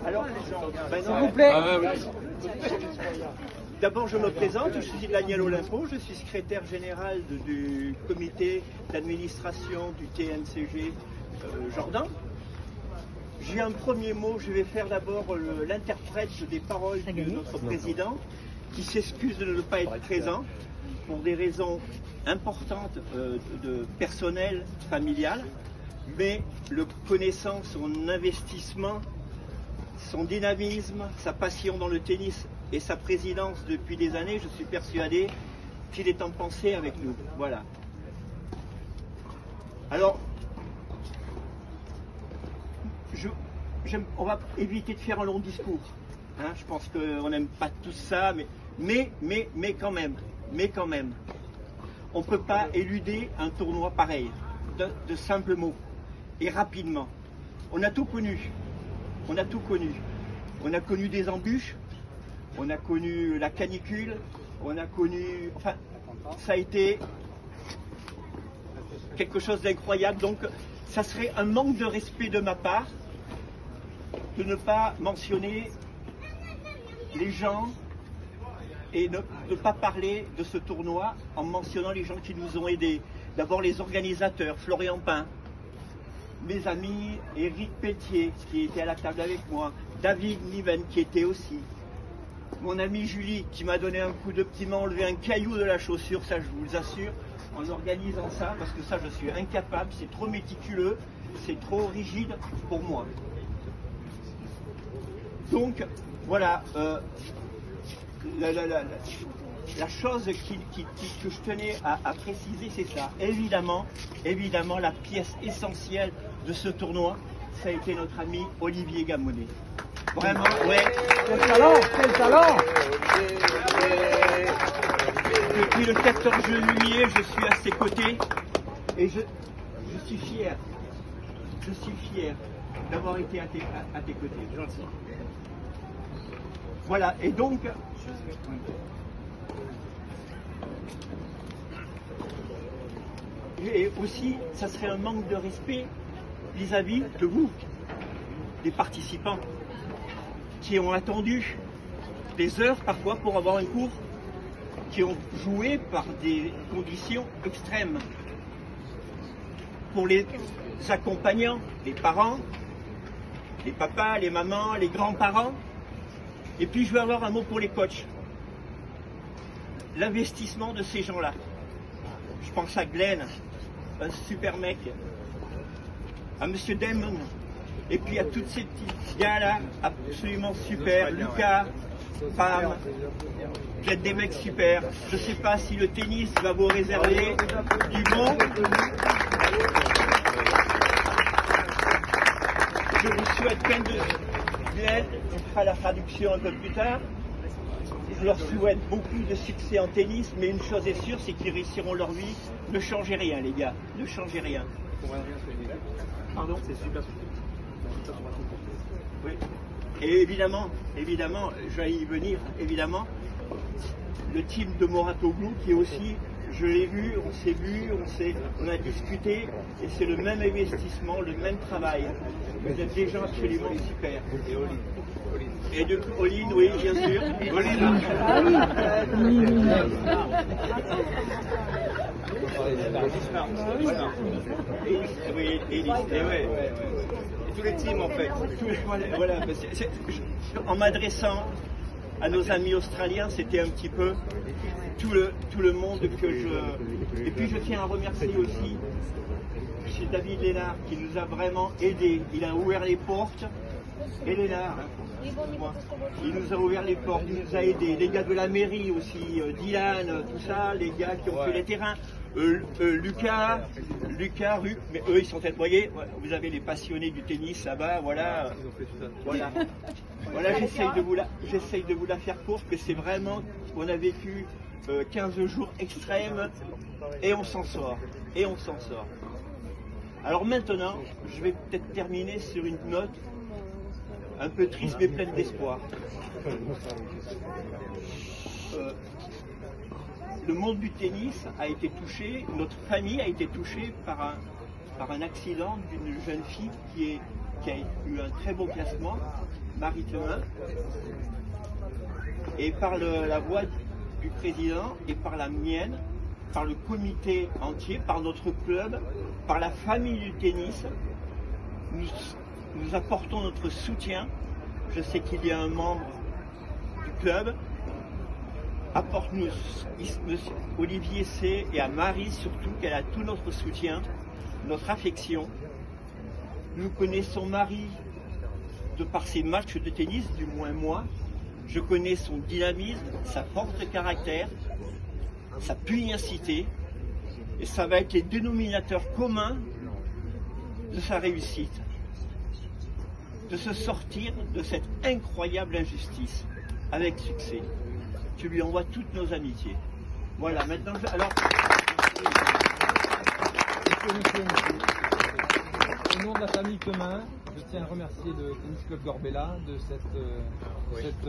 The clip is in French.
Alors, s'il vous plaît. D'abord, je me présente, je suis Daniel Olimpo, je suis secrétaire général du comité d'administration du TNCG Jordan. J'ai un premier mot, je vais faire d'abord l'interprète des paroles de notre président, qui s'excuse de ne pas être présent pour des raisons importantes de personnel, familial, mais le connaissant son investissement, son dynamisme, sa passion dans le tennis et sa présidence depuis des années, je suis persuadé qu'il est en pensée avec nous. Voilà. Alors, on va éviter de faire un long discours. Hein, je pense qu'on n'aime pas tout ça, mais quand même, on ne peut pas éluder un tournoi pareil, de simples mots, et rapidement. On a tout connu. On a tout connu. On a connu des embûches, on a connu la canicule, on a connu... Enfin, ça a été quelque chose d'incroyable. Donc, ça serait un manque de respect de ma part de ne pas mentionner les gens et de ne pas parler de ce tournoi en mentionnant les gens qui nous ont aidés. D'abord les organisateurs, Florian Pain, mes amis, Éric Pelletier, qui était à la table avec moi, David Niven, qui était aussi, mon amie Julie, qui m'a donné un coup de petit, m'a enlevé un caillou de la chaussure, ça je vous assure, en organisant ça, parce que ça je suis incapable, c'est trop méticuleux, c'est trop rigide pour moi. Donc, voilà, la chose que je tenais à préciser, c'est ça. Évidemment, la pièce essentielle de ce tournoi, ça a été notre ami Olivier Gamonet. Vraiment, ouais. Quel talent, quel talent! Depuis le 14 juillet, je suis à ses côtés et je suis fier. Je suis fier d'avoir été à tes côtés. Gentil. Voilà, et donc, et aussi, ça serait un manque de respect vis-à-vis de vous, des participants, qui ont attendu des heures parfois pour avoir un cours, qui ont joué par des conditions extrêmes. Pour les accompagnants, les parents, les papas, les mamans, les grands-parents. Et puis je veux avoir un mot pour les coachs. L'investissement de ces gens-là. Je pense à Glenn, un super mec, à Monsieur Damon, et puis à tous ces petits gars-là, absolument super, Lucas, Pam, vous êtes des mecs super. Je ne sais pas si le tennis va vous réserver du bon. Je vous souhaite plein de Glenn, on fera la traduction un peu plus tard. Je leur souhaite beaucoup de succès en tennis, mais une chose est sûre, c'est qu'ils réussiront leur vie. Ne changez rien, les gars, ne changez rien. Pardon ? C'est super. Oui. Et évidemment, je vais y venir, évidemment, le team de Mouratoglou qui est aussi, je l'ai vu, on a discuté, et c'est le même investissement, le même travail. Vous êtes des gens absolument super. Et de Oline, oui, bien sûr. Oline. Oui, et tous les teams en fait. Voilà, en m'adressant à nos amis australiens, c'était un petit peu tout le monde que je... Et puis je tiens à remercier aussi chez David Lénard qui nous a vraiment aidés. Il a ouvert les portes. Et Lénard, il nous a ouvert les portes, il nous a aidés. Les gars de la mairie aussi, Dylan, tout ça, les gars qui ont fait les terrains. Lucas, mais eux ils sont tellement, voyez, vous avez les passionnés du tennis là-bas, voilà, j'essaye de vous la faire courte, que c'est vraiment, on a vécu 15 jours extrêmes et on s'en sort, Alors maintenant, je vais peut-être terminer sur une note un peu triste mais pleine d'espoir. Le monde du tennis a été touché, notre famille a été touchée par par un accident d'une jeune fille qui a eu un très beau classement, Marie Temin, et par la voix du président et par la mienne, par le comité entier, par notre club, par la famille du tennis, nous apportons notre soutien. Je sais qu'il y a un membre du club. Apporte-nous, Olivier C. et à Marie surtout, qu'elle a tout notre soutien, notre affection. Nous connaissons Marie de par ses matchs de tennis, du moins moi. Je connais son dynamisme, sa force de caractère, sa pugnacité, et ça va être les dénominateurs communs de sa réussite, de se sortir de cette incroyable injustice avec succès. Je lui envoie toutes nos amitiés. Voilà, maintenant, alors... Monsieur. Au nom de la famille Temin, je tiens à remercier le Tennis Club Gorbella de cette